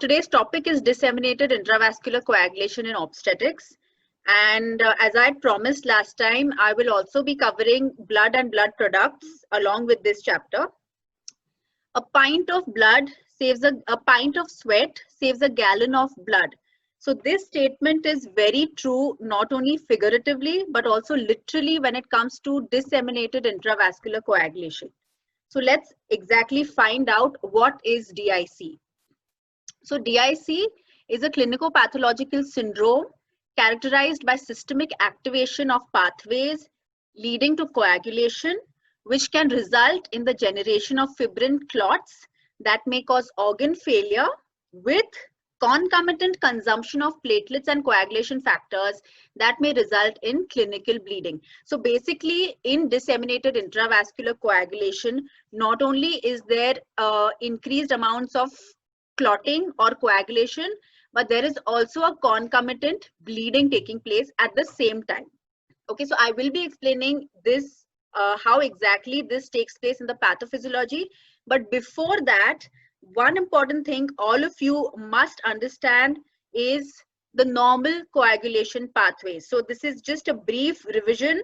Today's topic is disseminated intravascular coagulation in obstetrics. And as I had promised last time, I will also be covering blood and blood products along with this chapter. A pint of blood saves a pint of sweat saves a gallon of blood. So this statement is very true, not only figuratively, but also literally when it comes to disseminated intravascular coagulation. So let's exactly find out what is DIC. So DIC is a clinico-pathological syndrome characterized by systemic activation of pathways leading to coagulation, which can result in the generation of fibrin clots that may cause organ failure with concomitant consumption of platelets and coagulation factors that may result in clinical bleeding. So basically, in disseminated intravascular coagulation, not only is there increased amounts of clotting or coagulation, but there is also a concomitant bleeding taking place at the same time. Okay, so I will be explaining this, how exactly this takes place in the pathophysiology. But before that, one important thing all of you must understand is the normal coagulation pathways. So this is just a brief revision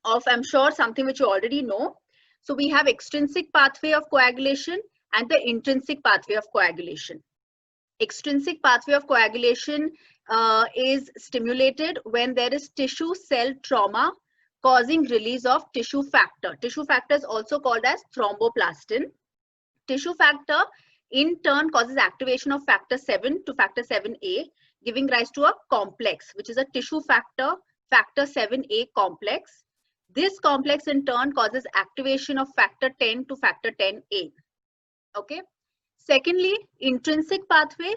of, I'm sure, something which you already know. So we have extrinsic pathway of coagulation and the intrinsic pathway of coagulation. Extrinsic pathway of coagulation is stimulated when there is tissue cell trauma causing release of tissue factor. Tissue factor is also called as thromboplastin. Tissue factor in turn causes activation of factor 7 to factor 7A, giving rise to a complex, which is a tissue factor, factor 7A complex. This complex in turn causes activation of factor 10 to factor 10A. Okay. Secondly, intrinsic pathway.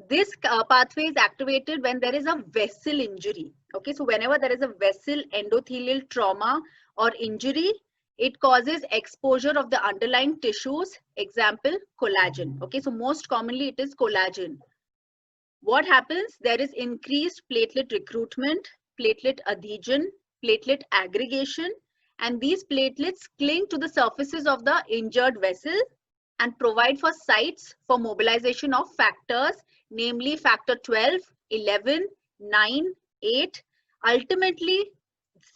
This pathway is activated when there is a vessel injury. Okay, so whenever there is a vessel endothelial trauma or injury, it causes exposure of the underlying tissues. Example, collagen. Okay, so most commonly it is collagen. What happens? There is increased platelet recruitment, platelet adhesion, platelet aggregation, and these platelets cling to the surfaces of the injured vessel and provide for sites for mobilization of factors, namely factor 12, 11, 9, 8. Ultimately,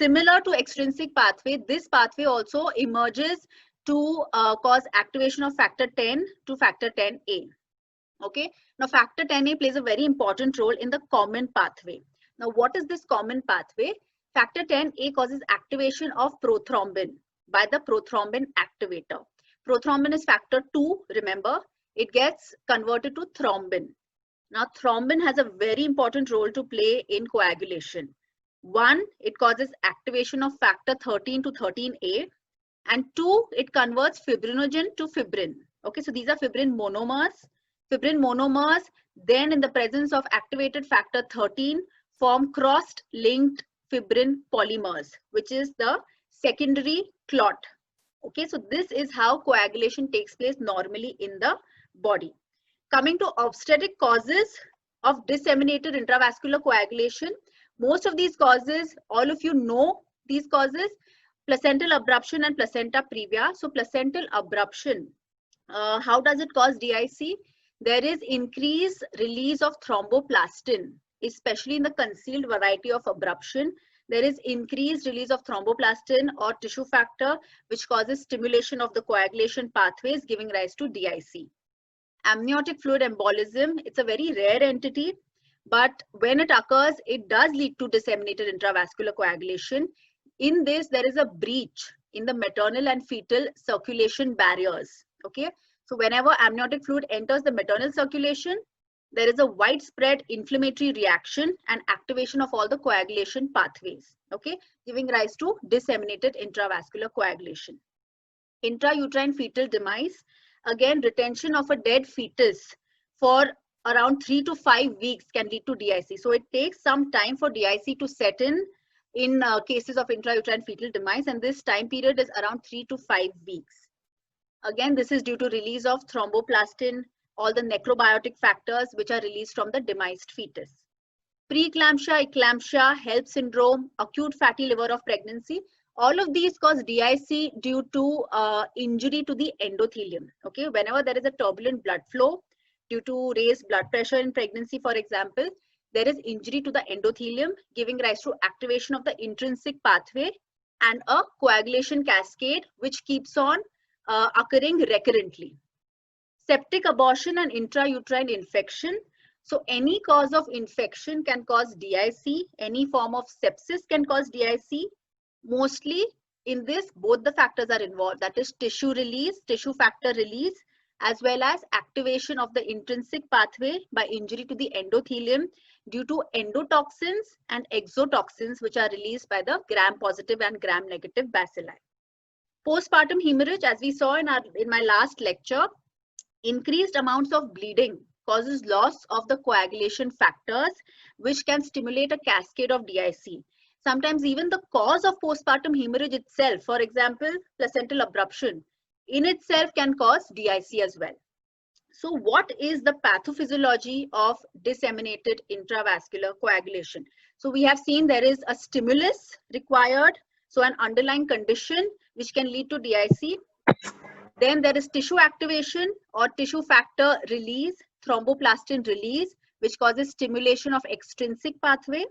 similar to extrinsic pathway, this pathway also emerges to cause activation of factor 10 to factor 10A. Okay. Now, factor 10A plays a very important role in the common pathway. Now, what is this common pathway? Factor 10A causes activation of prothrombin by the prothrombin activator. Prothrombin is factor 2, remember, it gets converted to thrombin. Now, thrombin has a very important role to play in coagulation. One, it causes activation of factor 13 to 13A, and two, it converts fibrinogen to fibrin. Okay, so these are fibrin monomers. Fibrin monomers, then in the presence of activated factor 13, form crossed linked fibrin polymers, which is the secondary clot. Okay, so this is how coagulation takes place normally in the body. Coming to obstetric causes of disseminated intravascular coagulation, most of these causes, all of you know these causes, placental abruption and placenta previa. So placental abruption, how does it cause DIC? There is increased release of thromboplastin, especially in the concealed variety of abruption. There is increased release of thromboplastin or tissue factor, which causes stimulation of the coagulation pathways, giving rise to DIC. Amniotic fluid embolism, it's a very rare entity, but when it occurs, it does lead to disseminated intravascular coagulation. In this, there is a breach in the maternal and fetal circulation barriers. Okay, so whenever amniotic fluid enters the maternal circulation, there is a widespread inflammatory reaction and activation of all the coagulation pathways. Okay, giving rise to disseminated intravascular coagulation. Intrauterine fetal demise, again, retention of a dead fetus for around 3 to 5 weeks can lead to DIC. So it takes some time for DIC to set in cases of intrauterine fetal demise, and this time period is around 3 to 5 weeks. Again, this is due to release of thromboplastin, all the necrobiotic factors which are released from the demised fetus. Preeclampsia, eclampsia, HELLP syndrome, acute fatty liver of pregnancy, all of these cause DIC due to injury to the endothelium. Okay, whenever there is a turbulent blood flow, due to raised blood pressure in pregnancy, for example, there is injury to the endothelium, giving rise to activation of the intrinsic pathway and a coagulation cascade, which keeps on occurring recurrently. Septic abortion and intrauterine infection. So any cause of infection can cause DIC. Any form of sepsis can cause DIC. Mostly in this, both the factors are involved. That is tissue release, tissue factor release, as well as activation of the intrinsic pathway by injury to the endothelium due to endotoxins and exotoxins, which are released by the gram-positive and gram-negative bacilli. Postpartum hemorrhage, as we saw in my last lecture, increased amounts of bleeding causes loss of the coagulation factors, which can stimulate a cascade of DIC. Sometimes even the cause of postpartum hemorrhage itself, for example, placental abruption, in itself can cause DIC as well. So what is the pathophysiology of disseminated intravascular coagulation? So we have seen there is a stimulus required, so an underlying condition which can lead to DIC. Then there is tissue activation or tissue factor release, thromboplastin release, which causes stimulation of extrinsic pathway.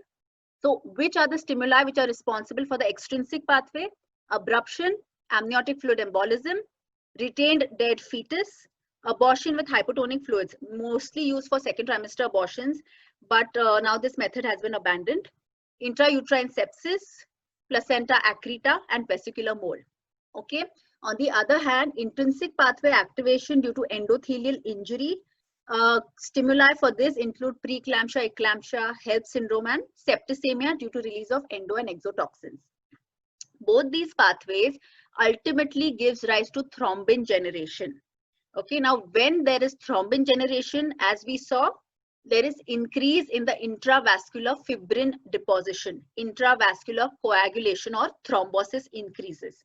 So which are the stimuli which are responsible for the extrinsic pathway? Abruption, amniotic fluid embolism, retained dead fetus, abortion with hypotonic fluids, mostly used for second trimester abortions, but now this method has been abandoned. Intrauterine sepsis, placenta accreta, and vesicular mole. Okay. On the other hand, intrinsic pathway activation due to endothelial injury. Stimuli for this include preeclampsia, eclampsia, HELLP syndrome, and septicemia due to release of endo and exotoxins. Both these pathways ultimately gives rise to thrombin generation. Okay, now when there is thrombin generation, as we saw, there is increase in the intravascular fibrin deposition, intravascular coagulation or thrombosis increases.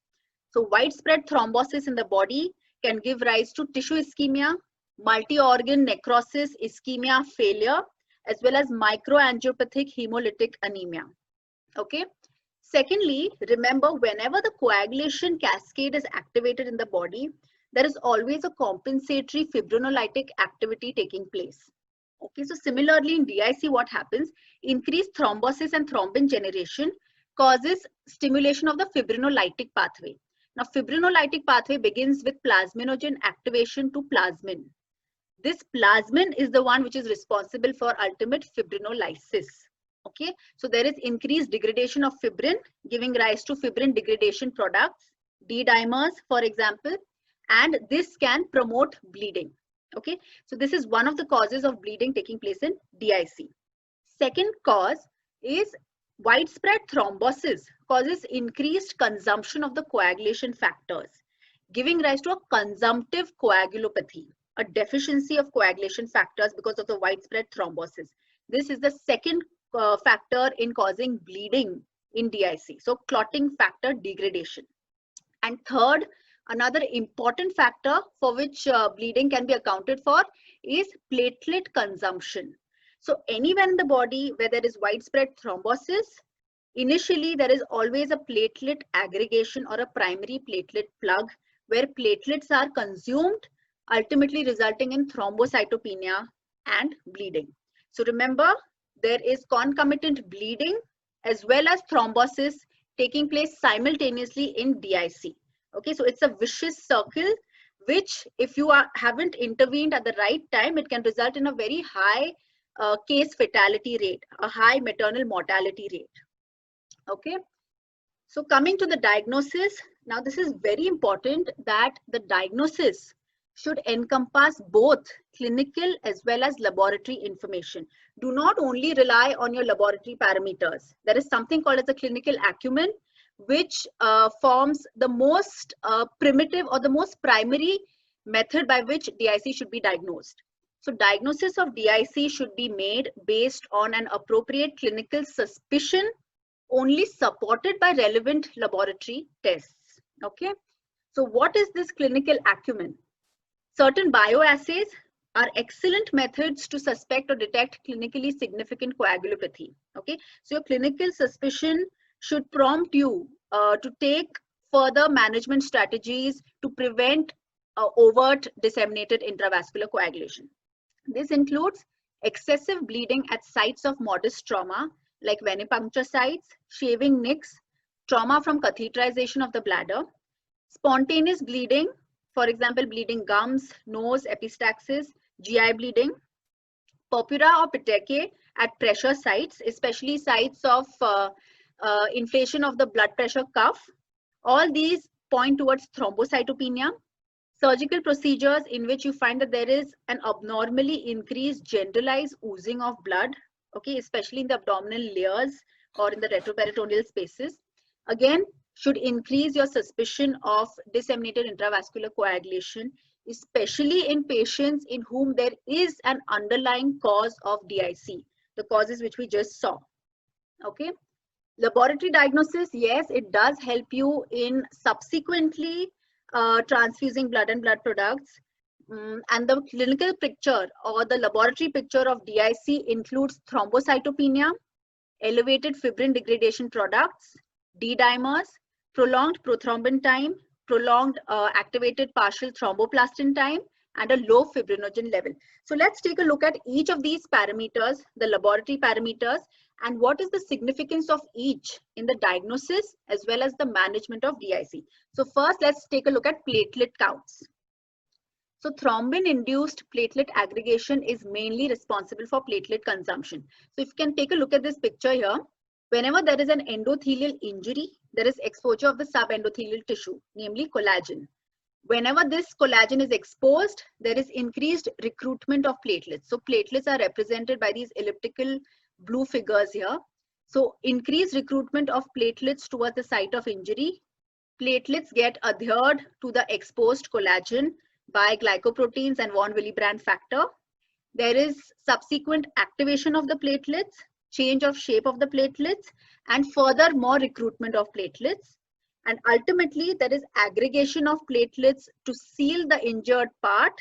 So widespread thrombosis in the body can give rise to tissue ischemia, multi-organ necrosis, ischemia, failure, as well as microangiopathic hemolytic anemia. Okay. Secondly, remember, whenever the coagulation cascade is activated in the body, there is always a compensatory fibrinolytic activity taking place. Okay, so similarly in DIC, what happens? Increased thrombosis and thrombin generation causes stimulation of the fibrinolytic pathway. Now, fibrinolytic pathway begins with plasminogen activation to plasmin. This plasmin is the one which is responsible for ultimate fibrinolysis. Okay, so there is increased degradation of fibrin, giving rise to fibrin degradation products, D-dimers, for example, and this can promote bleeding. Okay, so this is one of the causes of bleeding taking place in DIC. Second cause is widespread thrombosis causes increased consumption of the coagulation factors, giving rise to a consumptive coagulopathy, a deficiency of coagulation factors because of the widespread thrombosis. This is the second factor in causing bleeding in DIC. So clotting factor degradation. And third, another important factor for which bleeding can be accounted for is platelet consumption. So anywhere in the body where there is widespread thrombosis, initially there is always a platelet aggregation or a primary platelet plug where platelets are consumed, ultimately resulting in thrombocytopenia and bleeding. So remember, there is concomitant bleeding as well as thrombosis taking place simultaneously in DIC. Okay, so it's a vicious circle, which if you haven't intervened at the right time, it can result in a very high case fatality rate, a high maternal mortality rate. Okay, so coming to the diagnosis, now this is very important that the diagnosis should encompass both clinical as well as laboratory information. Do not only rely on your laboratory parameters. There is something called as a clinical acumen, which forms the most primitive or the most primary method by which DIC should be diagnosed. So diagnosis of DIC should be made based on an appropriate clinical suspicion, only supported by relevant laboratory tests. Okay, so what is this clinical acumen? Certain bioassays are excellent methods to suspect or detect clinically significant coagulopathy. Okay, so your clinical suspicion should prompt you to take further management strategies to prevent overt disseminated intravascular coagulation. This includes excessive bleeding at sites of modest trauma, like venipuncture sites, shaving nicks, trauma from catheterization of the bladder, spontaneous bleeding, for example, bleeding gums, nose, epistaxis, GI bleeding, purpura or petechiae at pressure sites, especially sites of inflation of the blood pressure cuff. All these point towards thrombocytopenia. Surgical procedures in which you find that there is an abnormally increased generalized oozing of blood, okay, especially in the abdominal layers or in the retroperitoneal spaces, again, should increase your suspicion of disseminated intravascular coagulation, especially in patients in whom there is an underlying cause of DIC, the causes which we just saw, okay. Laboratory diagnosis, yes, it does help you in subsequently transfusing blood and blood products. And the clinical picture or the laboratory picture of DIC includes thrombocytopenia, elevated fibrin degradation products, D-dimers, prolonged prothrombin time, prolonged activated partial thromboplastin time, and a low fibrinogen level. So let's take a look at each of these parameters, the laboratory parameters, and what is the significance of each in the diagnosis as well as the management of DIC. So first, let's take a look at platelet counts. So thrombin-induced platelet aggregation is mainly responsible for platelet consumption. So if you can take a look at this picture here, whenever there is an endothelial injury, there is exposure of the subendothelial tissue, namely collagen. Whenever this collagen is exposed, there is increased recruitment of platelets. So platelets are represented by these elliptical blue figures here. So increased recruitment of platelets towards the site of injury. Platelets get adhered to the exposed collagen by glycoproteins and von Willebrand factor. There is subsequent activation of the platelets, change of shape of the platelets, and further more recruitment of platelets. And ultimately, there is aggregation of platelets to seal the injured part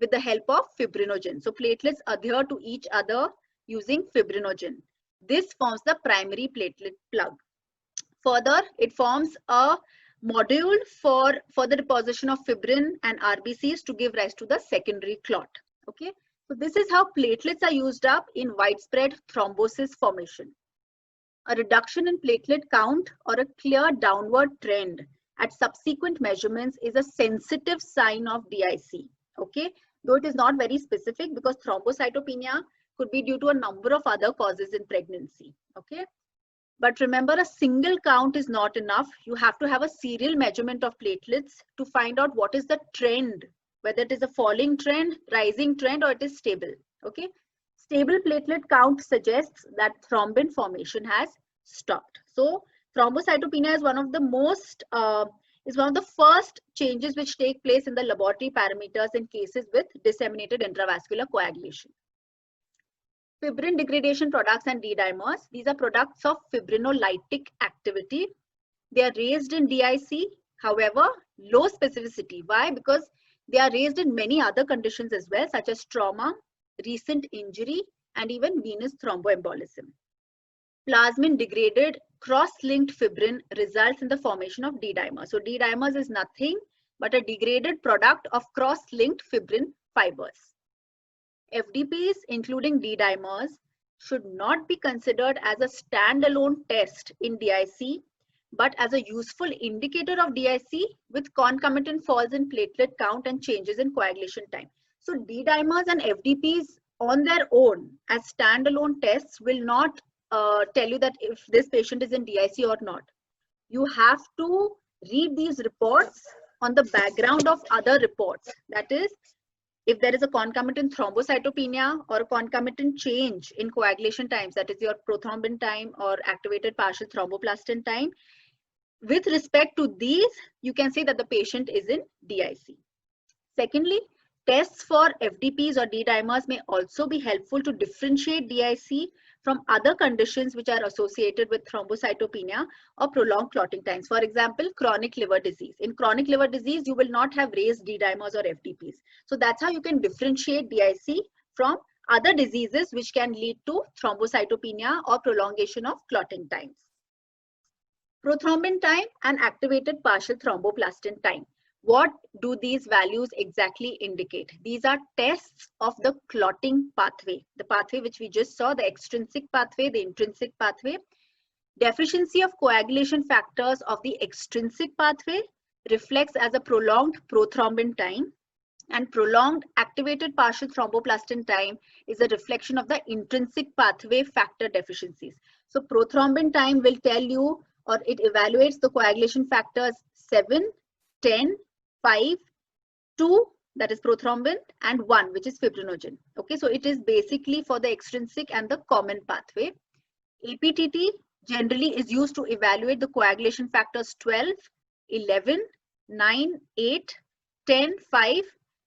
with the help of fibrinogen. So platelets adhere to each other using fibrinogen. This forms the primary platelet plug. Further, it forms a module for the deposition of fibrin and RBCs to give rise to the secondary clot. Okay, so this is how platelets are used up in widespread thrombosis formation. A reduction in platelet count or a clear downward trend at subsequent measurements is a sensitive sign of DIC. Okay, though it is not very specific because thrombocytopenia could be due to a number of other causes in pregnancy. Okay, but remember, a single count is not enough. You have to have a serial measurement of platelets to find out what is the trend, whether it is a falling trend, rising trend, or it is stable. Okay. Stable platelet count suggests that thrombin formation has stopped. So thrombocytopenia is one of the first changes which take place in the laboratory parameters in cases with disseminated intravascular coagulation. Fibrin degradation products and D-dimers, these are products of fibrinolytic activity. They are raised in DIC, however, low specificity. Why? Because they are raised in many other conditions as well, such as trauma, recent injury, and even venous thromboembolism. Plasmin degraded cross-linked fibrin results in the formation of D-dimers. So D-dimers is nothing but a degraded product of cross-linked fibrin fibers. FDPs, including D-dimers, should not be considered as a standalone test in DIC, but as a useful indicator of DIC with concomitant falls in platelet count and changes in coagulation time. So D-dimers and FDPs on their own as standalone tests will not tell you that if this patient is in DIC or not. You have to read these reports on the background of other reports. That is, if there is a concomitant thrombocytopenia or a concomitant change in coagulation times, that is your prothrombin time or activated partial thromboplastin time, with respect to these, you can say that the patient is in DIC. Secondly, tests for FDPs or D-dimers may also be helpful to differentiate DIC from other conditions which are associated with thrombocytopenia or prolonged clotting times. For example, chronic liver disease. In chronic liver disease, you will not have raised D-dimers or FDPs. So that's how you can differentiate DIC from other diseases which can lead to thrombocytopenia or prolongation of clotting times. Prothrombin time and activated partial thromboplastin time. What do these values exactly indicate? These are tests of the clotting pathway, the pathway which we just saw, the extrinsic pathway, the intrinsic pathway. Deficiency of coagulation factors of the extrinsic pathway reflects as a prolonged prothrombin time, and prolonged activated partial thromboplastin time is a reflection of the intrinsic pathway factor deficiencies. So prothrombin time will tell you, or it evaluates the coagulation factors 7, 10, 5, 2, that is prothrombin, and 1, which is fibrinogen. Okay, so it is basically for the extrinsic and the common pathway. APTT generally is used to evaluate the coagulation factors 12, 11, 9, 8, 10, 5,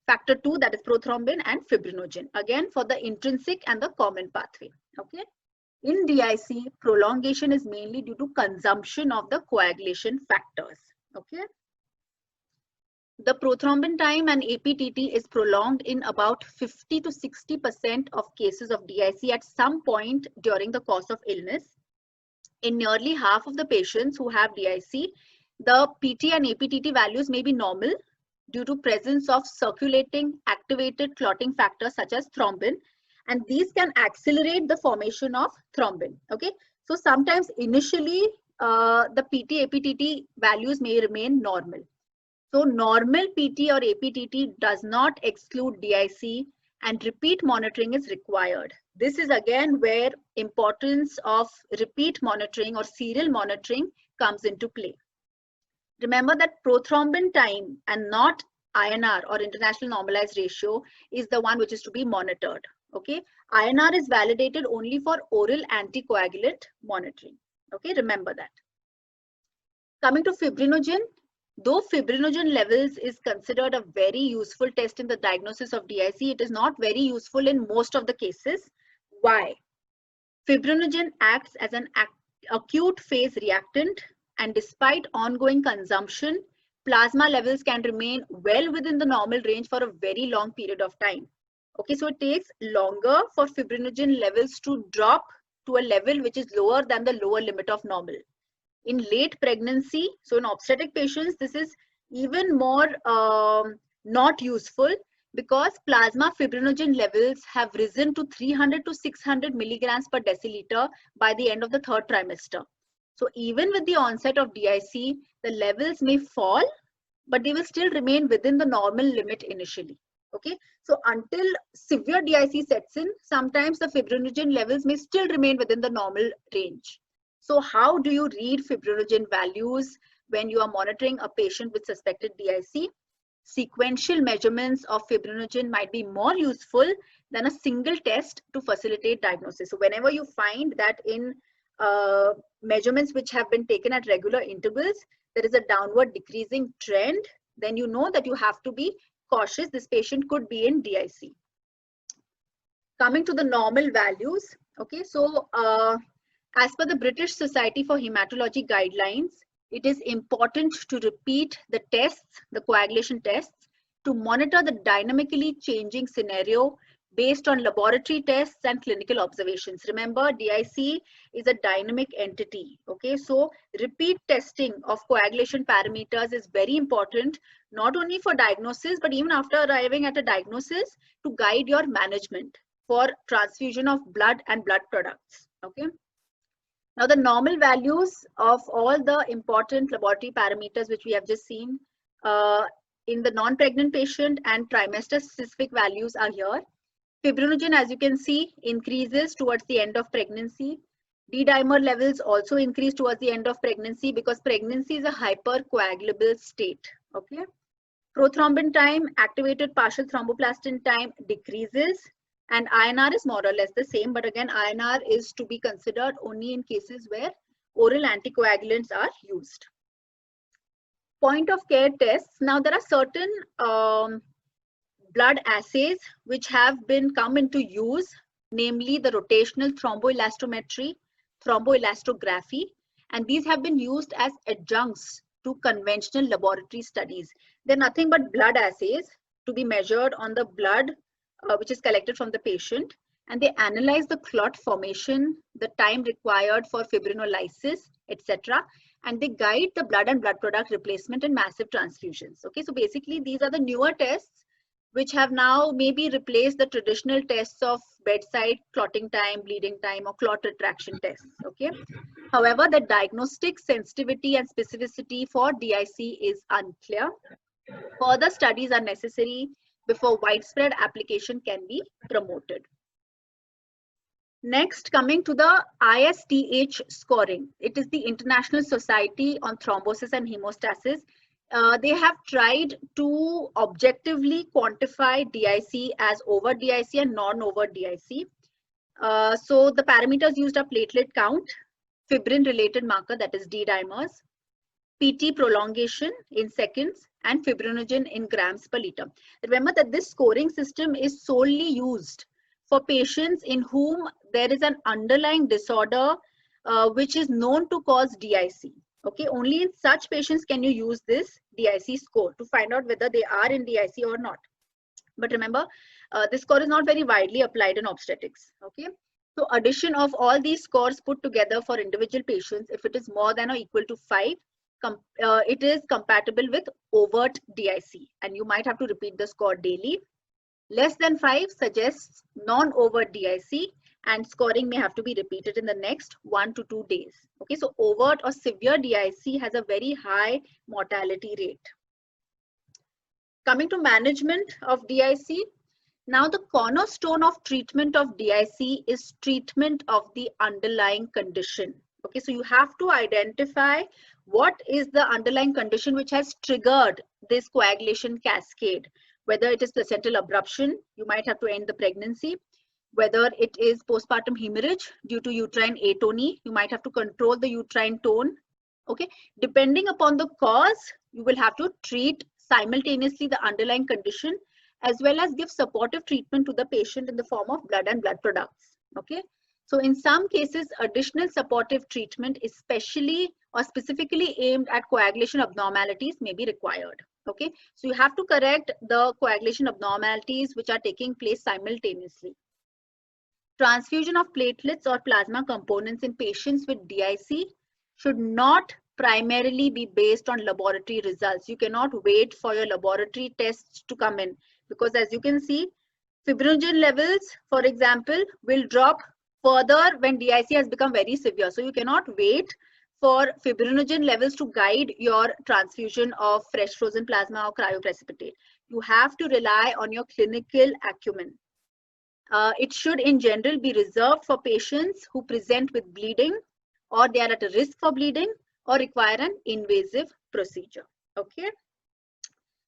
factor 2, that is prothrombin, and fibrinogen, again for the intrinsic and the common pathway. Okay. In DIC, prolongation is mainly due to consumption of the coagulation factors. Okay. The prothrombin time and APTT is prolonged in about 50 to 60% of cases of DIC at some point during the course of illness. In nearly half of the patients who have DIC, the PT and APTT values may be normal due to presence of circulating activated clotting factors such as thrombin, and these can accelerate the formation of thrombin. Okay, so sometimes initially the PT APTT values may remain normal. So normal PT or APTT does not exclude DIC, and repeat monitoring is required. This is again where importance of repeat monitoring or serial monitoring comes into play. Remember that prothrombin time and not INR or international normalized ratio is the one which is to be monitored. Okay, INR is validated only for oral anticoagulant monitoring. Okay, remember that. Coming to fibrinogen, though fibrinogen levels is considered a very useful test in the diagnosis of DIC, it is not very useful in most of the cases. Why? Fibrinogen acts as an acute phase reactant, and despite ongoing consumption, plasma levels can remain well within the normal range for a very long period of time. Okay, so it takes longer for fibrinogen levels to drop to a level which is lower than the lower limit of normal. In late pregnancy, so in obstetric patients, this is even more not useful because plasma fibrinogen levels have risen to 300 to 600 milligrams per deciliter by the end of the third trimester. So even with the onset of DIC, the levels may fall, but they will still remain within the normal limit initially. Okay, so until severe DIC sets in, sometimes the fibrinogen levels may still remain within the normal range. So how do you read fibrinogen values when you are monitoring a patient with suspected DIC? Sequential measurements of fibrinogen might be more useful than a single test to facilitate diagnosis. So whenever you find that in measurements which have been taken at regular intervals, there is a downward decreasing trend, then you know that you have to be cautious. This patient could be in DIC. Coming to the normal values. Okay, so as per the British Society for Hematology guidelines, it is important to repeat the tests, the coagulation tests, to monitor the dynamically changing scenario based on laboratory tests and clinical observations. Remember, DIC is a dynamic entity. Okay, so repeat testing of coagulation parameters is very important, not only for diagnosis, but even after arriving at a diagnosis to guide your management for transfusion of blood and blood products. Okay. Now, the normal values of all the important laboratory parameters which we have just seen in the non-pregnant patient and trimester-specific values are here. Fibrinogen, as you can see, increases towards the end of pregnancy. D-dimer levels also increase towards the end of pregnancy because pregnancy is a hypercoagulable state. Okay. Prothrombin time, activated partial thromboplastin time decreases. And INR is more or less the same, but again, INR is to be considered only in cases where oral anticoagulants are used. Point of care tests. Now, there are certain blood assays which have come into use, namely the rotational thromboelastometry, thromboelastography, and these have been used as adjuncts to conventional laboratory studies. They're nothing but blood assays to be measured on the blood which is collected from the patient, and they analyze the clot formation, the time required for fibrinolysis, etc. and they guide the blood and blood product replacement in massive transfusions. Okay, so basically these are the newer tests which have now maybe replaced the traditional tests of bedside clotting time, bleeding time, or clot retraction tests. Okay. However, the diagnostic sensitivity and specificity for DIC is unclear. Further studies are necessary before widespread application can be promoted. Next, coming to the ISTH scoring. It is the International Society on Thrombosis and Hemostasis. They have tried to objectively quantify DIC as over DIC and non-over DIC. So the parameters used are platelet count, fibrin-related marker, that is D-dimers, PT prolongation in seconds, and fibrinogen in grams per liter. Remember that this scoring system is solely used for patients in whom there is an underlying disorder which is known to cause DIC. Okay, only in such patients can you use this DIC score to find out whether they are in DIC or not. But remember, this score is not very widely applied in obstetrics. Okay, so addition of all these scores put together for individual patients, if it is more than or equal to 5, it is compatible with overt DIC, and you might have to repeat the score daily. Less than 5 suggests non-overt DIC, and scoring may have to be repeated in the next 1 to 2 days. Okay, so overt or severe DIC has a very high mortality rate. Coming to management of DIC, now the cornerstone of treatment of DIC is treatment of the underlying condition. Okay, so you have to identify what is the underlying condition which has triggered this coagulation cascade. Whether it is placental abruption, you might have to end the pregnancy. Whether it is postpartum hemorrhage due to uterine atony, you might have to control the uterine tone. Okay, depending upon the cause, you will have to treat simultaneously the underlying condition as well as give supportive treatment to the patient in the form of blood and blood products. Okay, so in some cases, additional supportive treatment, especially or specifically aimed at coagulation abnormalities, may be required. Okay, so you have to correct the coagulation abnormalities which are taking place simultaneously. Transfusion of platelets or plasma components in patients with DIC should not primarily be based on laboratory results. You cannot wait for your laboratory tests to come in, because as you can see, fibrinogen levels, for example, will drop further when DIC has become very severe. So you cannot wait for fibrinogen levels to guide your transfusion of fresh frozen plasma or cryoprecipitate. You have to rely on your clinical acumen. It should in general be reserved for patients who present with bleeding, or they are at a risk for bleeding, or require an invasive procedure. Okay.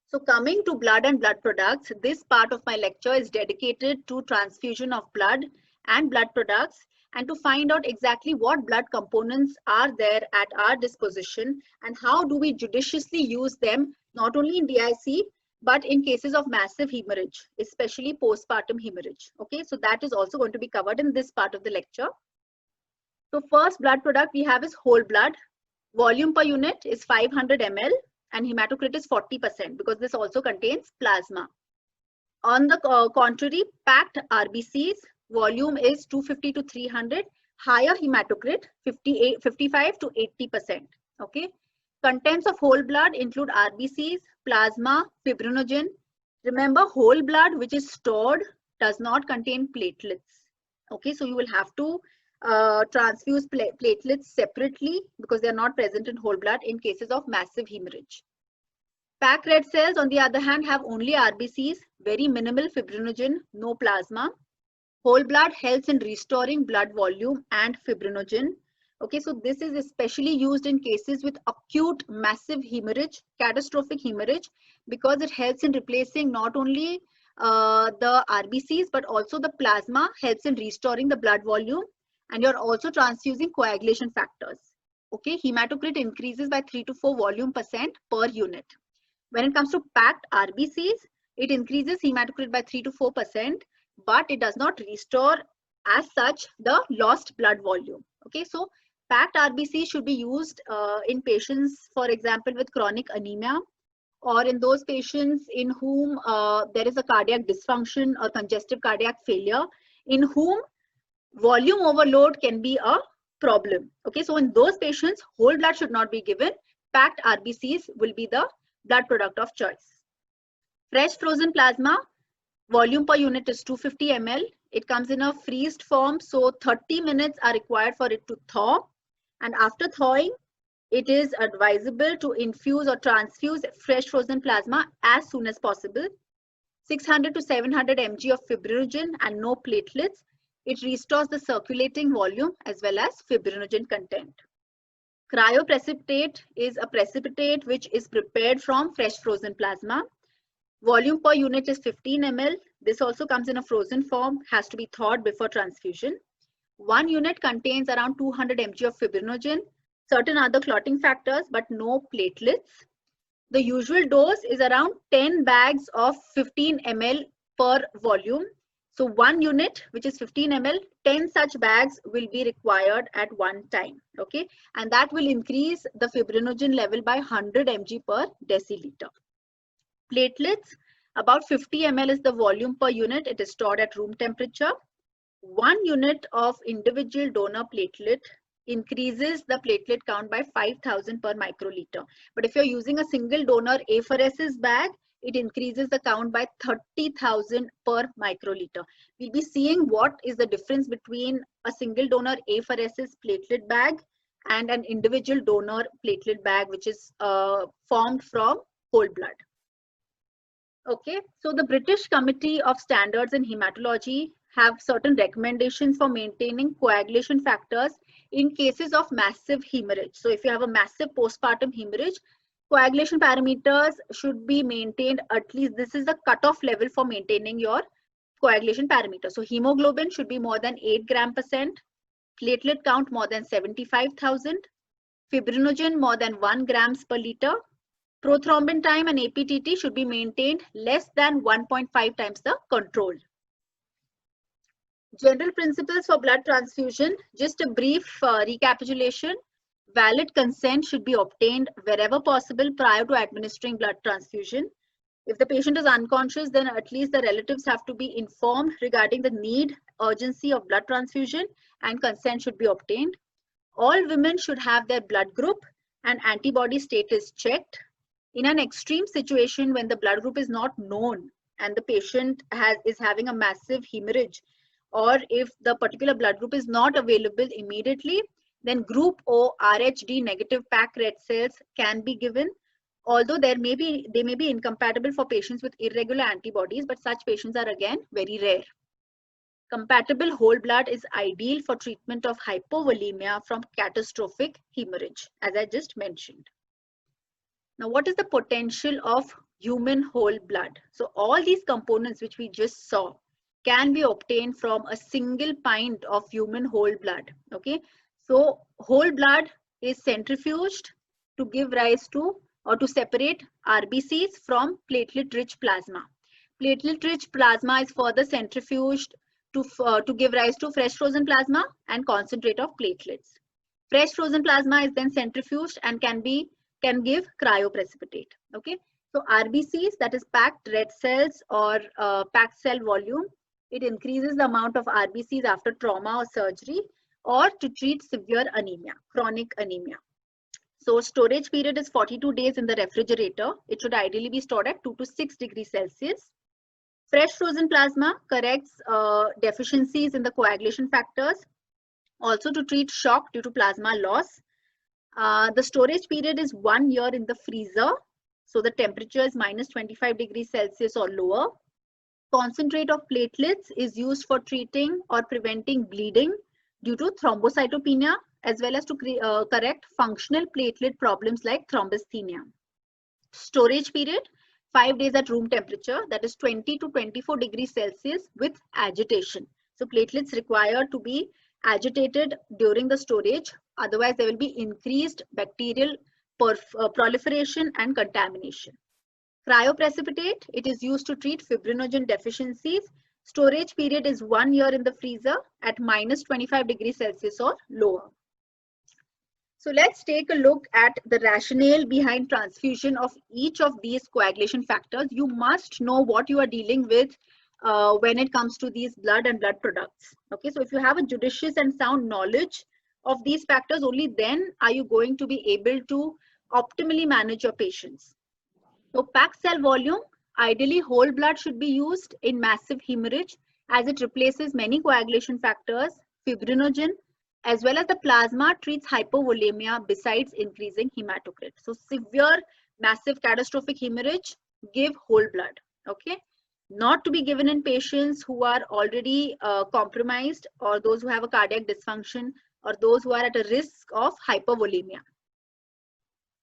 So coming to blood and blood products, this part of my lecture is dedicated to transfusion of blood and blood products, and to find out exactly what blood components are there at our disposition and how do we judiciously use them, not only in DIC, but in cases of massive hemorrhage, especially postpartum hemorrhage. Okay, so that is also going to be covered in this part of the lecture. So first blood product we have is whole blood. Volume per unit is 500 ml and hematocrit is 40% because this also contains plasma. On the contrary, packed RBCs, volume is 250 to 300, higher hematocrit 55 to 80%. Okay. Contents of whole blood include RBCs, plasma, fibrinogen. Remember, whole blood which is stored does not contain platelets. Okay, so you will have to transfuse platelets separately because they are not present in whole blood in cases of massive hemorrhage. Packed red cells, on the other hand, have only RBCs, very minimal fibrinogen, no plasma. Whole blood helps in restoring blood volume and fibrinogen. Okay, so this is especially used in cases with acute massive hemorrhage, catastrophic hemorrhage, because it helps in replacing not only the RBCs, but also the plasma helps in restoring the blood volume, and you're also transfusing coagulation factors. Okay, hematocrit increases by 3 to 4 volume % per unit. When it comes to packed RBCs, it increases hematocrit by 3 to 4%, but it does not restore as such the lost blood volume. Okay, so packed RBCs should be used in patients, for example, with chronic anemia, or in those patients in whom there is a cardiac dysfunction or congestive cardiac failure, in whom volume overload can be a problem. Okay, so in those patients, whole blood should not be given. Packed RBCs will be the blood product of choice. Fresh frozen plasma, volume per unit is 250 ml. It comes in a freezed form, so 30 minutes are required for it to thaw. And after thawing, it is advisable to infuse or transfuse fresh frozen plasma as soon as possible. 600 to 700 mg of fibrinogen and no platelets. It restores the circulating volume as well as fibrinogen content. Cryoprecipitate is a precipitate which is prepared from fresh frozen plasma. Volume per unit is 15 ml. This also comes in a frozen form, has to be thawed before transfusion. 1 unit contains around 200 mg of fibrinogen, certain other clotting factors, but no platelets. The usual dose is around 10 bags of 15 ml per volume. So 1 unit, which is 15 ml, 10 such bags will be required at one time. Okay, and that will increase the fibrinogen level by 100 mg per deciliter. Platelets, about 50 ml is the volume per unit. It is stored at room temperature. 1 unit of individual donor platelet increases the platelet count by 5,000 per microliter. But if you're using a single donor apheresis bag, it increases the count by 30,000 per microliter. We'll be seeing what is the difference between a single donor apheresis platelet bag and an individual donor platelet bag, which is formed from whole blood. Okay, so the British Committee of Standards in Hematology have certain recommendations for maintaining coagulation factors in cases of massive hemorrhage. So if you have a massive postpartum hemorrhage, coagulation parameters should be maintained at least, this is the cutoff level for maintaining your coagulation parameter. So hemoglobin should be more than 8 gram%, platelet count more than 75,000, fibrinogen more than 1 grams per liter, prothrombin time and APTT should be maintained less than 1.5 times the control. General principles for blood transfusion, just a brief recapitulation. Valid consent should be obtained wherever possible prior to administering blood transfusion. If the patient is unconscious, then at least the relatives have to be informed regarding the need, urgency of blood transfusion, and consent should be obtained. All women should have their blood group and antibody status checked. In an extreme situation when the blood group is not known and the patient is having a massive hemorrhage, or if the particular blood group is not available immediately, then group O RHD negative pack red cells can be given, although they may be incompatible for patients with irregular antibodies, but such patients are again very rare. Compatible whole blood is ideal for treatment of hypovolemia from catastrophic hemorrhage, as I just mentioned. Now, what is the potential of human whole blood? So all these components which we just saw can be obtained from a single pint of human whole blood. Okay, so whole blood is centrifuged to give rise to or to separate RBCs from platelet-rich plasma. Platelet-rich plasma is further centrifuged to give rise to fresh frozen plasma and concentrate of platelets. Fresh frozen plasma is then centrifuged and can give cryoprecipitate. Okay, so RBCs, that is packed red cells or packed cell volume, it increases the amount of RBCs after trauma or surgery or to treat severe anemia, chronic anemia. So storage period is 42 days in the refrigerator. It should ideally be stored at 2 to 6 degrees Celsius. Fresh frozen plasma corrects deficiencies in the coagulation factors, also to treat shock due to plasma loss. The storage period is 1 year in the freezer. So the temperature is minus 25 degrees Celsius or lower. Concentrate of platelets is used for treating or preventing bleeding due to thrombocytopenia, as well as to correct functional platelet problems like thrombasthenia. Storage period, 5 days at room temperature, that is 20 to 24 degrees Celsius with agitation. So platelets require to be agitated during the storage, otherwise there will be increased bacterial proliferation and contamination. Cryoprecipitate, it is used to treat fibrinogen deficiencies. Storage period is 1 year in the freezer at minus 25 degrees Celsius or lower. So let's take a look at the rationale behind transfusion of each of these coagulation factors. You must know what you are dealing with when it comes to these blood and blood products. Okay, so if you have a judicious and sound knowledge of these factors, only then are you going to be able to optimally manage your patients. So packed cell volume, ideally whole blood should be used in massive hemorrhage as it replaces many coagulation factors. Fibrinogen as well as the plasma treats hypovolemia besides increasing hematocrit. So severe massive catastrophic hemorrhage, give whole blood. Okay, not to be given in patients who are already compromised, or those who have a cardiac dysfunction, or those who are at a risk of hypovolemia.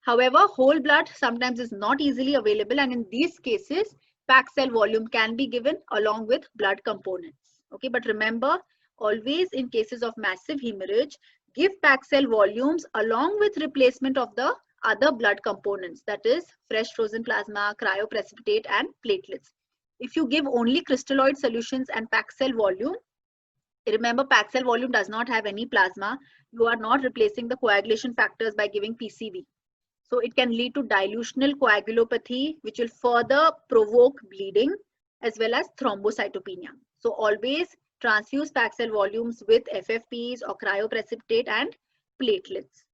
However, whole blood sometimes is not easily available, and in these cases packed cell volume can be given along with blood components. Okay, but remember, always in cases of massive hemorrhage, give packed cell volumes along with replacement of the other blood components, that is fresh frozen plasma, cryoprecipitate and platelets. If you give only crystalloid solutions and packed cell volume, remember packed cell volume does not have any plasma, you are not replacing the coagulation factors by giving PCV. So it can lead to dilutional coagulopathy, which will further provoke bleeding as well as thrombocytopenia. So always transfuse packed cell volumes with FFPs or cryoprecipitate and platelets.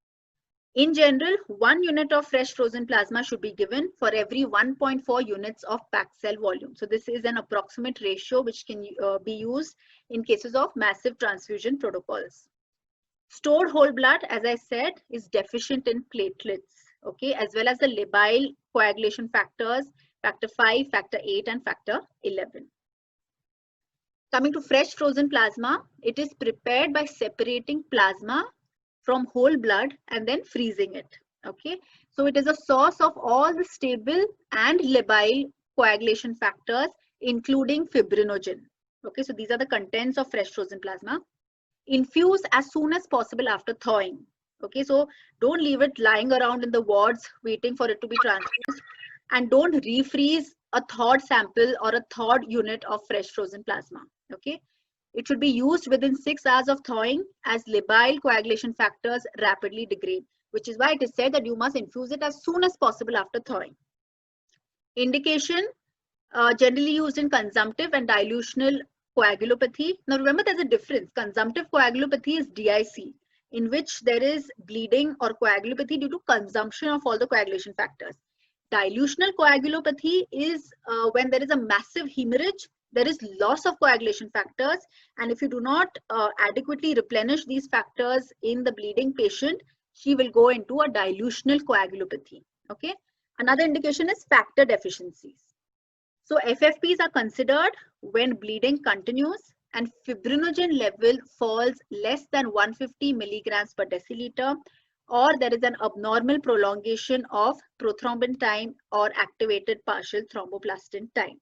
In general, 1 unit of fresh frozen plasma should be given for every 1.4 units of packed cell volume. So this is an approximate ratio which can be used in cases of massive transfusion protocols. Stored whole blood, as I said, is deficient in platelets, okay, as well as the labile coagulation factors, factor 5, factor 8 and factor 11. Coming to fresh frozen plasma, it is prepared by separating plasma from whole blood and then freezing it. Okay, so it is a source of all the stable and labile coagulation factors, including fibrinogen. Okay, so these are the contents of fresh frozen plasma. Infuse as soon as possible after thawing. Okay, so don't leave it lying around in the wards waiting for it to be transfused, and don't refreeze a thawed sample or a thawed unit of fresh frozen plasma. Okay, it should be used within 6 hours of thawing as labile coagulation factors rapidly degrade, which is why it is said that you must infuse it as soon as possible after thawing. Indication, generally used in consumptive and dilutional coagulopathy. Now remember, there's a difference. Consumptive coagulopathy is DIC, in which there is bleeding or coagulopathy due to consumption of all the coagulation factors. Dilutional coagulopathy is when there is a massive hemorrhage, there is loss of coagulation factors, and if you do not adequately replenish these factors in the bleeding patient, she will go into a dilutional coagulopathy. Okay. Another indication is factor deficiencies. So FFPs are considered when bleeding continues and fibrinogen level falls less than 150 milligrams per deciliter, or there is an abnormal prolongation of prothrombin time or activated partial thromboplastin time.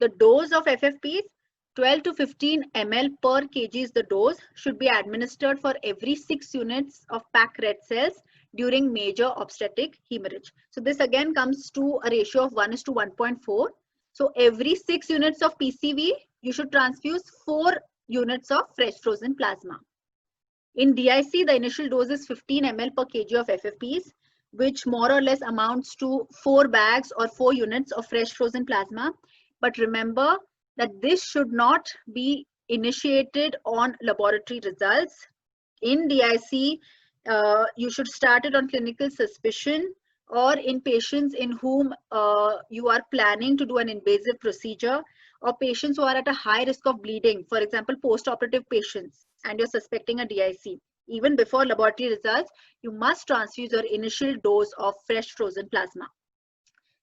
The dose of FFPs, 12 to 15 ml per kg is the dose, should be administered for every 6 units of packed red cells during major obstetric hemorrhage. So this again comes to a ratio of 1:1.4. So every 6 units of PCV, you should transfuse 4 units of fresh frozen plasma. In DIC, the initial dose is 15 ml per kg of FFPs, which more or less amounts to 4 bags or 4 units of fresh frozen plasma. But remember that this should not be initiated on laboratory results. In DIC, you should start it on clinical suspicion or in patients in whom you are planning to do an invasive procedure, or patients who are at a high risk of bleeding, for example, post-operative patients, and you're suspecting a DIC. Even before laboratory results, you must transfuse your initial dose of fresh frozen plasma.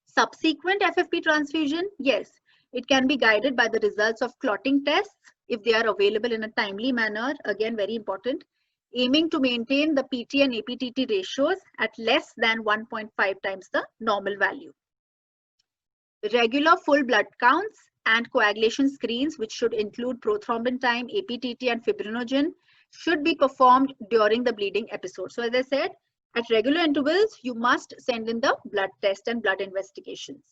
Subsequent FFP transfusion, yes, it can be guided by the results of clotting tests if they are available in a timely manner, again very important, aiming to maintain the PT and APTT ratios at less than 1.5 times the normal value. Regular full blood counts and coagulation screens, which should include prothrombin time, APTT and fibrinogen, should be performed during the bleeding episode. So as I said, at regular intervals, you must send in the blood test and blood investigations.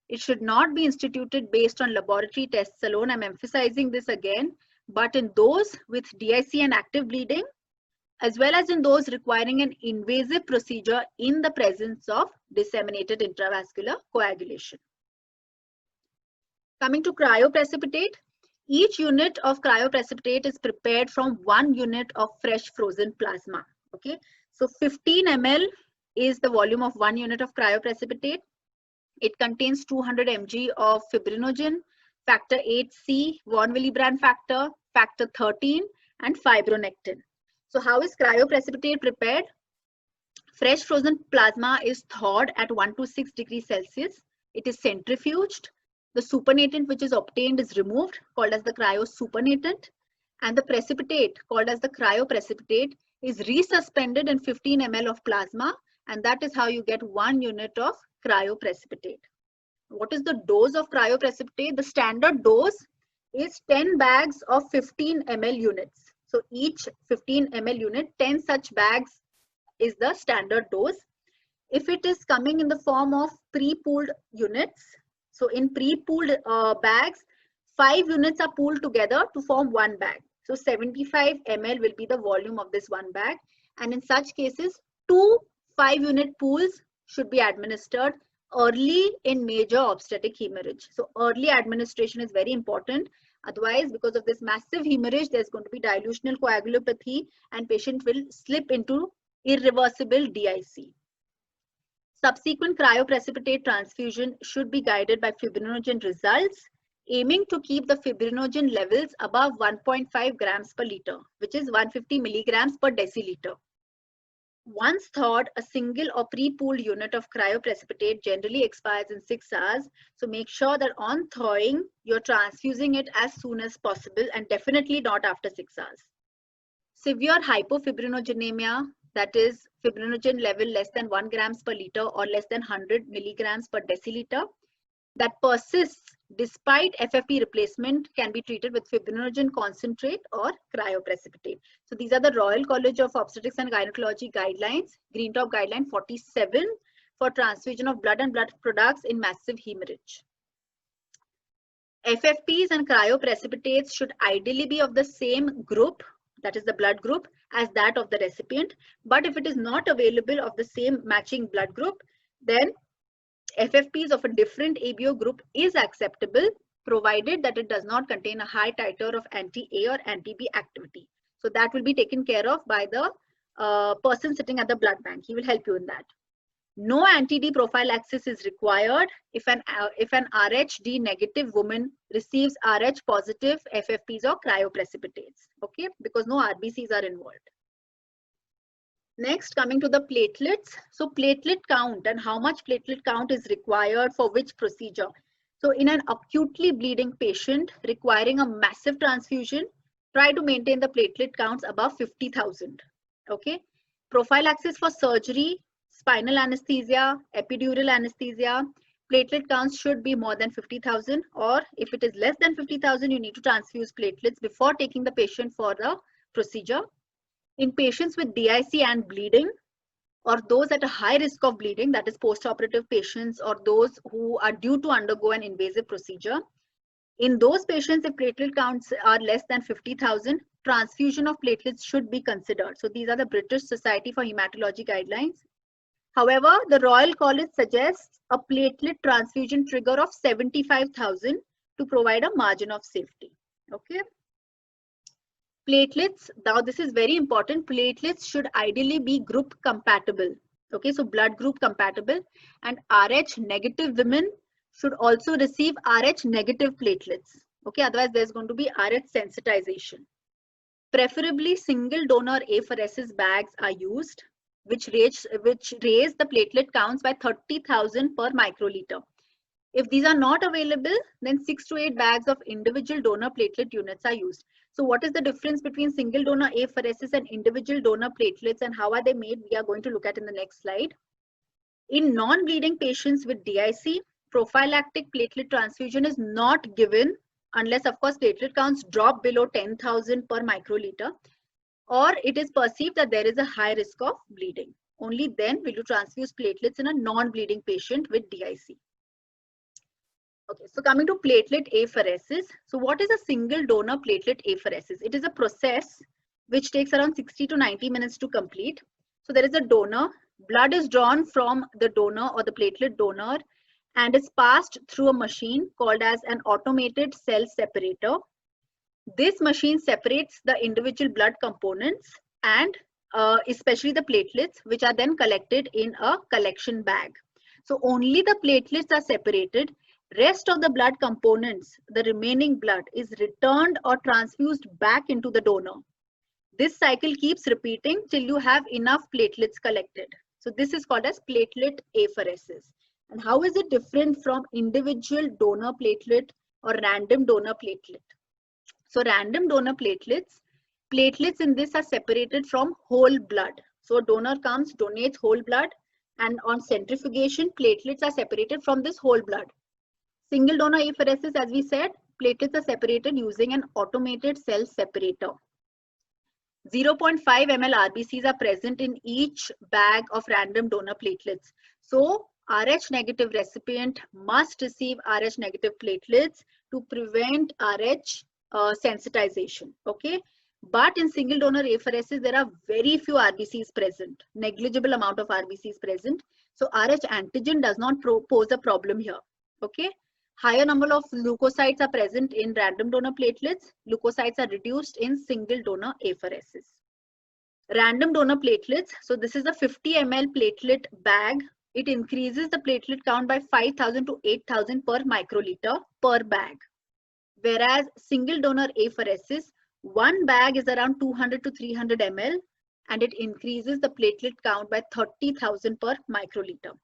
It should not be instituted based on laboratory tests alone. I'm emphasizing this again, but in those with DIC and active bleeding, as well as in those requiring an invasive procedure in the presence of disseminated intravascular coagulation. Coming to cryoprecipitate, Each unit of cryoprecipitate is prepared from 1 unit of fresh frozen plasma. Okay, so 15 ml is the volume of 1 unit of cryoprecipitate. It contains 200 mg of fibrinogen, factor 8C, von Willebrand factor, factor 13, and fibronectin. So how is cryoprecipitate prepared? Fresh frozen plasma is thawed at 1 to 6 degrees Celsius. It is centrifuged. The supernatant which is obtained is removed, called as the cryosupernatant, and the precipitate, called as the cryoprecipitate, is resuspended in 15 ml of plasma, and that is how you get 1 unit of cryoprecipitate. What is the dose of cryoprecipitate? The standard dose is 10 bags of 15 ml units. So each 15 ml unit, 10 such bags is the standard dose. If it is coming in the form of pre-pooled units, so in pre-pooled bags, 5 units are pooled together to form 1 bag. So 75 ml will be the volume of this 1 bag. And in such cases, 2 5-unit pools should be administered early in major obstetric hemorrhage. So early administration is very important. Otherwise, because of this massive hemorrhage, there's going to be dilutional coagulopathy and patient will slip into irreversible DIC. Subsequent cryoprecipitate transfusion should be guided by fibrinogen results, aiming to keep the fibrinogen levels above 1.5 grams per liter, which is 150 milligrams per deciliter. Once thawed, a single or pre-pooled unit of cryoprecipitate generally expires in 6 hours. So make sure that on thawing, you're transfusing it as soon as possible and definitely not after 6 hours. Severe hypofibrinogenemia, that is fibrinogen level less than 1 grams per liter or less than 100 milligrams per deciliter, that persists despite FFP replacement, can be treated with fibrinogen concentrate or cryoprecipitate. So these are the Royal College of Obstetrics and Gynecology guidelines, Green Top guideline 47 for transfusion of blood and blood products in massive hemorrhage. FFPs and cryoprecipitates should ideally be of the same group, that is the blood group, as that of the recipient. But if it is not available of the same matching blood group, then FFPs of a different ABO group is acceptable, provided that it does not contain a high titer of anti-A or anti-B activity. So that will be taken care of by the person sitting at the blood bank. He will help you in that. No anti-D prophylaxis is required if an Rh-D negative woman receives Rh positive FFPs or cryoprecipitates, okay, because no RBCs are involved. Next, coming to the platelets. So platelet count and how much platelet count is required for which procedure. So in an acutely bleeding patient requiring a massive transfusion, try to maintain the platelet counts above 50,000. Okay. Prophylaxis for surgery, spinal anesthesia, epidural anesthesia, platelet counts should be more than 50,000, or if it is less than 50,000, you need to transfuse platelets before taking the patient for the procedure. In patients with DIC and bleeding, or those at a high risk of bleeding, that is post-operative patients or those who are due to undergo an invasive procedure, in those patients, if platelet counts are less than 50,000, transfusion of platelets should be considered. So these are the British Society for Hematology guidelines. However, the Royal College suggests a platelet transfusion trigger of 75,000 to provide a margin of safety. Okay. Platelets, now this is very important, platelets should ideally be group compatible. Okay, so blood group compatible, and Rh negative women should also receive Rh negative platelets. Okay, otherwise there's going to be Rh sensitization. Preferably single donor apheresis bags are used, which raise the platelet counts by 30,000 per microliter. If these are not available, then 6 to 8 bags of individual donor platelet units are used. So what is the difference between single donor apheresis and individual donor platelets, and how are they made? We are going to look at in the next slide. In non-bleeding patients with DIC, prophylactic platelet transfusion is not given unless, of course, platelet counts drop below 10,000 per microliter, or it is perceived that there is a high risk of bleeding. Only then will you transfuse platelets in a non-bleeding patient with DIC. Okay, so coming to platelet apheresis. So what is a single donor platelet apheresis? It is a process which takes around 60 to 90 minutes to complete. So there is a donor, blood is drawn from the donor or the platelet donor and is passed through a machine called as an automated cell separator. This machine separates the individual blood components and especially the platelets, which are then collected in a collection bag. So only the platelets are separated. Rest of the blood components, the remaining blood, is returned or transfused back into the donor. This cycle keeps repeating till you have enough platelets collected. So this is called as platelet apheresis. And how is it different from individual donor platelet or random donor platelet? So random donor platelets in this are separated from whole blood. So a donor comes, donates whole blood, and on centrifugation, platelets are separated from this whole blood. Single donor apheresis, as we said, platelets are separated using an automated cell separator. 0.5 ml RBCs are present in each bag of random donor platelets. So Rh negative recipient must receive Rh negative platelets to prevent Rh sensitization. Okay. But in single donor apheresis, there are very few RBCs present, negligible amount of RBCs present. So Rh antigen does not pose a problem here. Okay. Higher number of leukocytes are present in random donor platelets. Leukocytes are reduced in single donor apheresis. Random donor platelets. So this is a 50 ml platelet bag. It increases the platelet count by 5,000 to 8,000 per microliter per bag. Whereas single donor apheresis, one bag is around 200 to 300 ml and it increases the platelet count by 30,000 per microliter.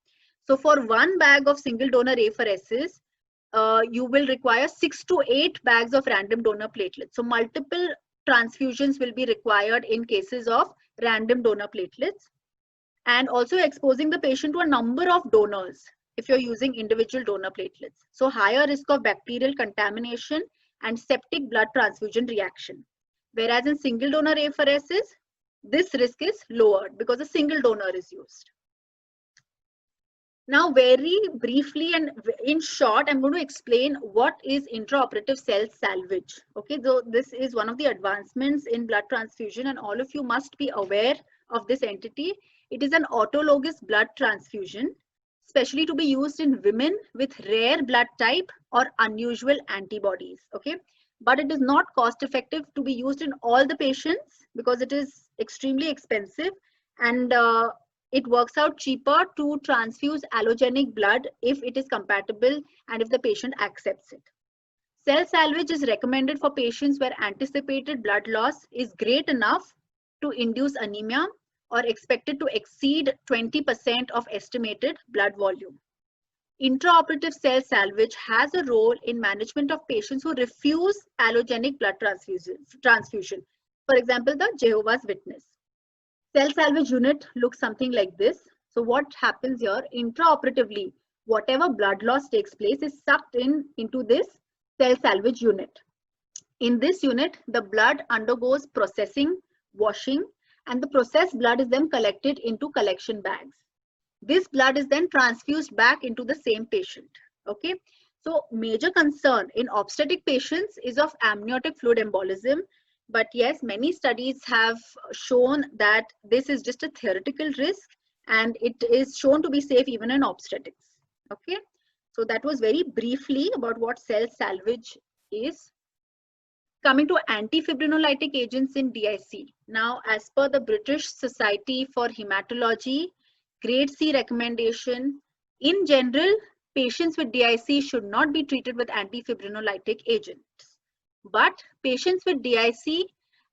So for one bag of single donor apheresis, you will require 6 to 8 bags of random donor platelets. So multiple transfusions will be required in cases of random donor platelets, and also exposing the patient to a number of donors if you're using individual donor platelets. So higher risk of bacterial contamination and septic blood transfusion reaction. Whereas in single donor apheresis, this risk is lowered because a single donor is used. Now, very briefly and in short, I'm going to explain what is intraoperative cell salvage. Okay, so this is one of the advancements in blood transfusion and all of you must be aware of this entity. It is an autologous blood transfusion, especially to be used in women with rare blood type or unusual antibodies. Okay, but it is not cost effective to be used in all the patients because it is extremely expensive, and it works out cheaper to transfuse allogenic blood if it is compatible and if the patient accepts it. Cell salvage is recommended for patients where anticipated blood loss is great enough to induce anemia or expected to exceed 20% of estimated blood volume. Intraoperative cell salvage has a role in management of patients who refuse allogenic blood transfusion. For example, the Jehovah's Witness. Cell salvage unit looks something like this. So what happens here, intraoperatively, whatever blood loss takes place is sucked into this cell salvage unit. In this unit, the blood undergoes processing, washing, and the processed blood is then collected into collection bags. This blood is then transfused back into the same patient. Okay. So major concern in obstetric patients is of amniotic fluid embolism. But yes, many studies have shown that this is just a theoretical risk and it is shown to be safe even in obstetrics. Okay, so that was very briefly about what cell salvage is. Coming to antifibrinolytic agents in DIC. Now, as per the British Society for Hematology, grade C recommendation, in general, patients with DIC should not be treated with antifibrinolytic agents. But patients with DIC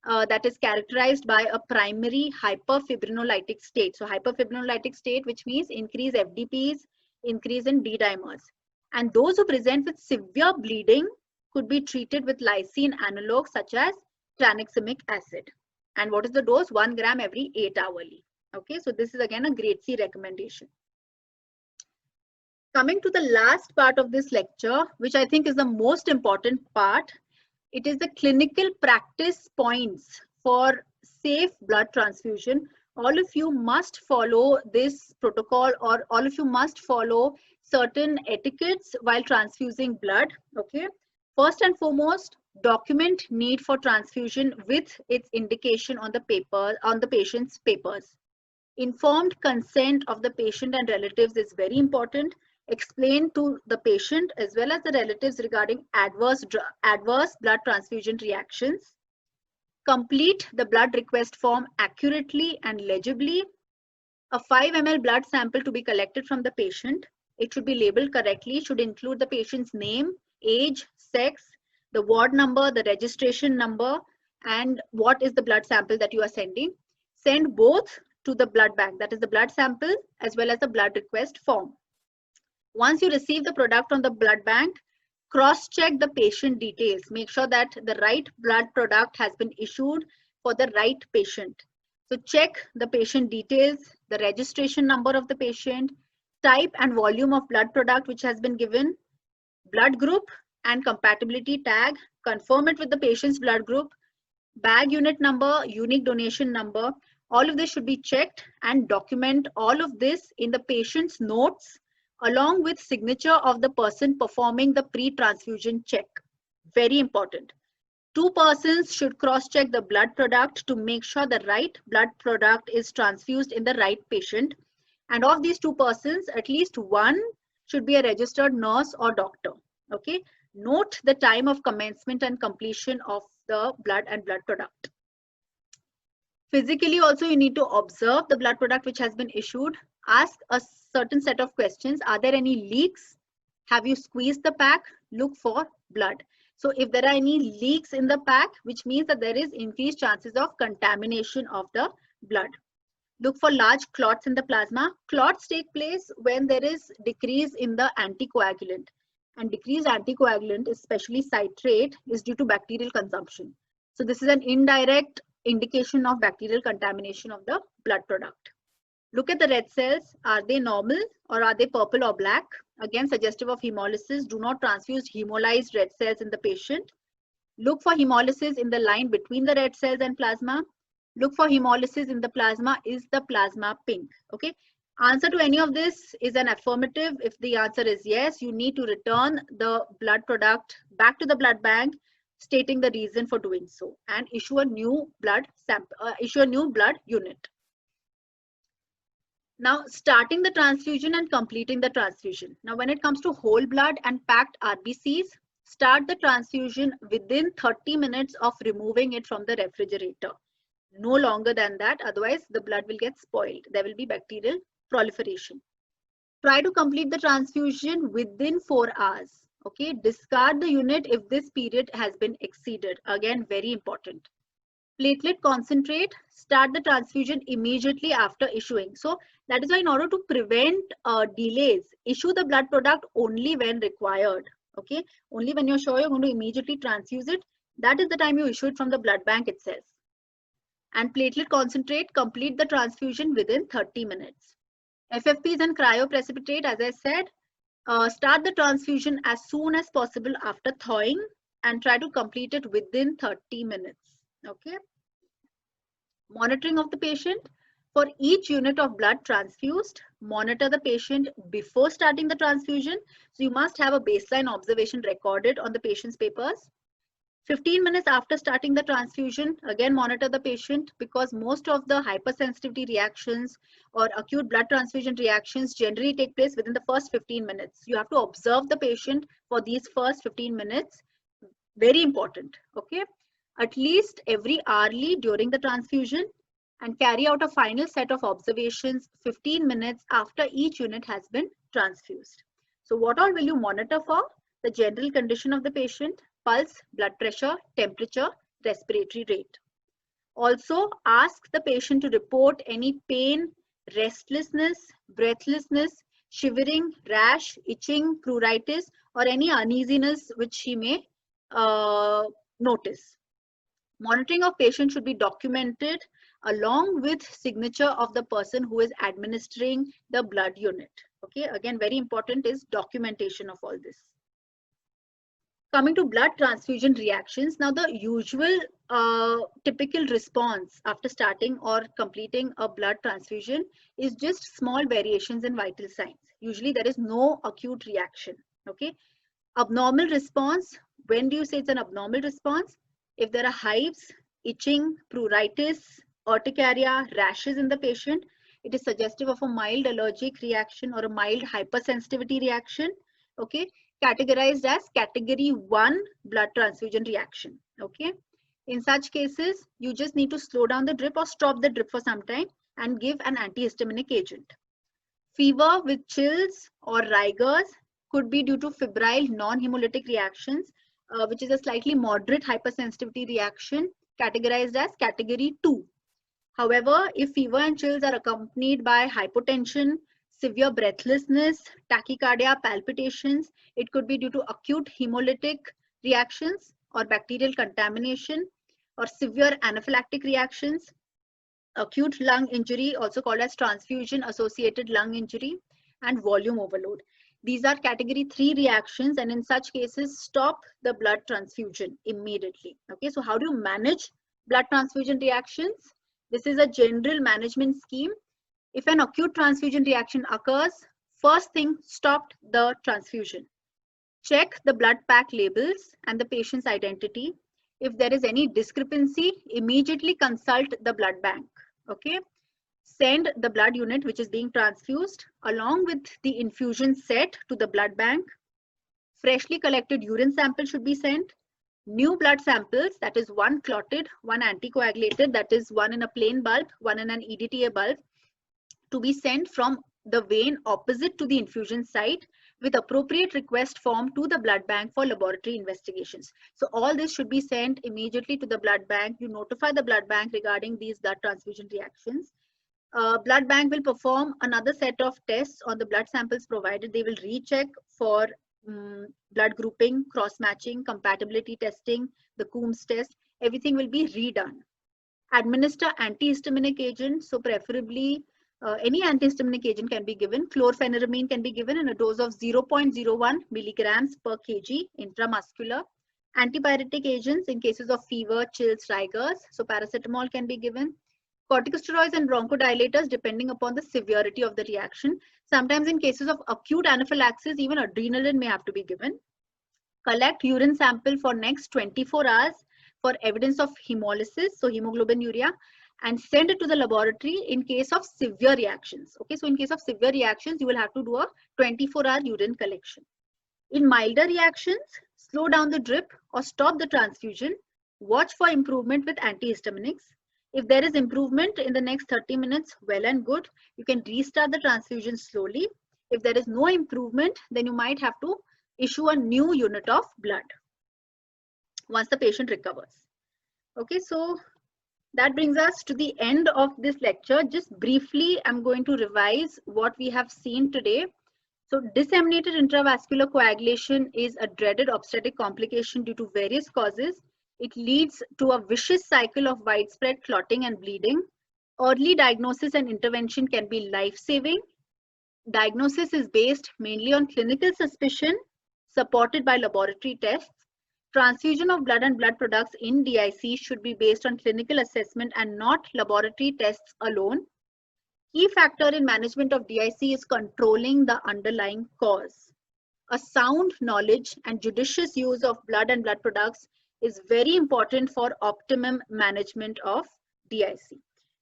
that is characterized by a primary hyperfibrinolytic state. So hyperfibrinolytic state, which means increase FDPs, increase in D dimers. And those who present with severe bleeding could be treated with lysine analogs such as tranexamic acid. And what is the dose? 1 gram every 8 hourly. Okay, so this is again a grade C recommendation. Coming to the last part of this lecture, which I think is the most important part, it is the clinical practice points for safe blood transfusion. All of you must follow this protocol, or all of you must follow certain etiquettes while transfusing blood. Okay. First and foremost, document need for transfusion with its indication on the paper, on the patient's papers. Informed consent of the patient and relatives is very important. Explain to the patient as well as the relatives regarding adverse blood transfusion reactions. Complete the blood request form accurately and legibly. A 5 ml blood sample to be collected from the patient. It should be labeled correctly, should include the patient's name, age, sex, the ward number, the registration number, and what is the blood sample that you are sending. Send both to the blood bank, that is the blood sample as well as the blood request form. Once you receive the product from the blood bank, cross-check the patient details. Make sure that the right blood product has been issued for the right patient. So check the patient details, the registration number of the patient, type and volume of blood product which has been given, blood group and compatibility tag, confirm it with the patient's blood group, bag unit number, unique donation number. All of this should be checked and document all of this in the patient's notes along with signature of the person performing the pre-transfusion check. Very important. 2 persons should cross-check the blood product to make sure the right blood product is transfused in the right patient. And of these 2 persons, at least one should be a registered nurse or doctor. Okay. Note the time of commencement and completion of the blood and blood product. Physically also you need to observe the blood product which has been issued. Ask a certain set of questions. Are there any leaks? Have you squeezed the pack? Look for blood. So if there are any leaks in the pack, which means that there is increased chances of contamination of the blood. Look for large clots in the plasma. Clots take place when there is decrease in the anticoagulant. And decreased anticoagulant, especially citrate, is due to bacterial consumption. So this is an indirect indication of bacterial contamination of the blood product. Look at the red cells. Are they normal or are they purple or black? Again, suggestive of hemolysis. Do not transfuse hemolyzed red cells in the patient. Look for hemolysis in the line between the red cells and plasma. Look for hemolysis in the plasma. Is the plasma pink? Okay. Answer to any of this is an affirmative. If the answer is yes, you need to return the blood product back to the blood bank, stating the reason for doing so, and issue a new blood sample, issue a new blood unit. Now, starting the transfusion and completing the transfusion. Now, when it comes to whole blood and packed RBCs, start the transfusion within 30 minutes of removing it from the refrigerator. No longer than that, otherwise the blood will get spoiled. There will be bacterial proliferation. Try to complete the transfusion within 4 hours. Okay, discard the unit if this period has been exceeded. Again, very important. Platelet concentrate, start the transfusion immediately after issuing. So that is why in order to prevent delays, issue the blood product only when required. Okay, only when you're sure you're going to immediately transfuse it, that is the time you issue it from the blood bank itself. And platelet concentrate, complete the transfusion within 30 minutes. FFPs and cryoprecipitate, as I said, start the transfusion as soon as possible after thawing and try to complete it within 30 minutes. Okay. Monitoring of the patient. For each unit of blood transfused, monitor the patient before starting the transfusion. So you must have a baseline observation recorded on the patient's papers. 15 minutes after starting the transfusion, again monitor the patient, because most of the hypersensitivity reactions or acute blood transfusion reactions generally take place within the first 15 minutes. You have to observe the patient for these first 15 minutes. Very important. Okay. At least every hourly during the transfusion, and carry out a final set of observations 15 minutes after each unit has been transfused. So what all will you monitor for? The general condition of the patient, pulse, blood pressure, temperature, respiratory rate. Also ask the patient to report any pain, restlessness, breathlessness, shivering, rash, itching, pruritus, or any uneasiness which he may notice. Monitoring of patient should be documented along with signature of the person who is administering the blood unit. Okay, again, very important is documentation of all this. Coming to blood transfusion reactions. Now, the usual typical response after starting or completing a blood transfusion is just small variations in vital signs. Usually there is no acute reaction. Okay, abnormal response. When do you say it's an abnormal response? If there are hives, itching, pruritus, urticaria, rashes in the patient, it is suggestive of a mild allergic reaction or a mild hypersensitivity reaction, okay, categorized as category 1 blood transfusion reaction, okay. In such cases, you just need to slow down the drip or stop the drip for some time and give an antihistaminic agent. Fever with chills or rigors could be due to febrile non-hemolytic reactions, which is a slightly moderate hypersensitivity reaction categorized as category 2. However, if fever and chills are accompanied by hypotension, severe breathlessness, tachycardia, palpitations, it could be due to acute hemolytic reactions or bacterial contamination or severe anaphylactic reactions, acute lung injury, also called as transfusion associated lung injury, and volume overload. These are category 3 reactions, and in such cases, stop the blood transfusion immediately. Okay, so how do you manage blood transfusion reactions? This is a general management scheme. If an acute transfusion reaction occurs, first thing, stop the transfusion. Check the blood pack labels and the patient's identity. If there is any discrepancy, immediately consult the blood bank. Okay, send the blood unit which is being transfused along with the infusion set to the blood bank. Freshly collected urine sample should be sent. New blood samples, that is one clotted, one anticoagulated, that is one in a plain bulb, one in an EDTA bulb, to be sent from the vein opposite to the infusion site with appropriate request form to the blood bank for laboratory investigations. So all this should be sent immediately to the blood bank. You notify the blood bank regarding these blood transfusion reactions. Blood bank will perform another set of tests on the blood samples provided. They will recheck for blood grouping, cross-matching, compatibility testing, the Coombs test. Everything will be redone. Administer antihistaminic agent, so preferably any antihistaminic agent can be given. Chlorpheniramine can be given in a dose of 0.01 milligrams per kg intramuscular. Antipyretic agents in cases of fever, chills, rigors, so paracetamol can be given. Corticosteroids and bronchodilators depending upon the severity of the reaction. Sometimes in cases of acute anaphylaxis, even adrenaline may have to be given. Collect urine sample for next 24 hours for evidence of hemolysis, so hemoglobinuria, and send it to the laboratory in case of severe reactions. Okay, so in case of severe reactions, you will have to do a 24-hour urine collection. In milder reactions, slow down the drip or stop the transfusion. Watch for improvement with antihistaminics. If there is improvement in the next 30 minutes, well and good. You can restart the transfusion slowly. If there is no improvement, then you might have to issue a new unit of blood once the patient recovers. Okay, so that brings us to the end of this lecture. Just briefly, I'm going to revise what we have seen today. So disseminated intravascular coagulation is a dreaded obstetric complication due to various causes. It leads to a vicious cycle of widespread clotting and bleeding. Early diagnosis and intervention can be life-saving. Diagnosis is based mainly on clinical suspicion, supported by laboratory tests. Transfusion of blood and blood products in DIC should be based on clinical assessment and not laboratory tests alone. Key factor in management of DIC is controlling the underlying cause. A sound knowledge and judicious use of blood and blood products is very important for optimum management of DIC.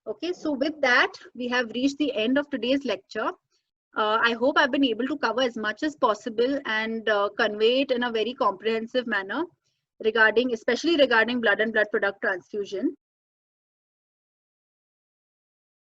Okay, so with that, we have reached the end of today's lecture. I hope I've been able to cover as much as possible and convey it in a very comprehensive manner regarding, especially regarding blood and blood product transfusion.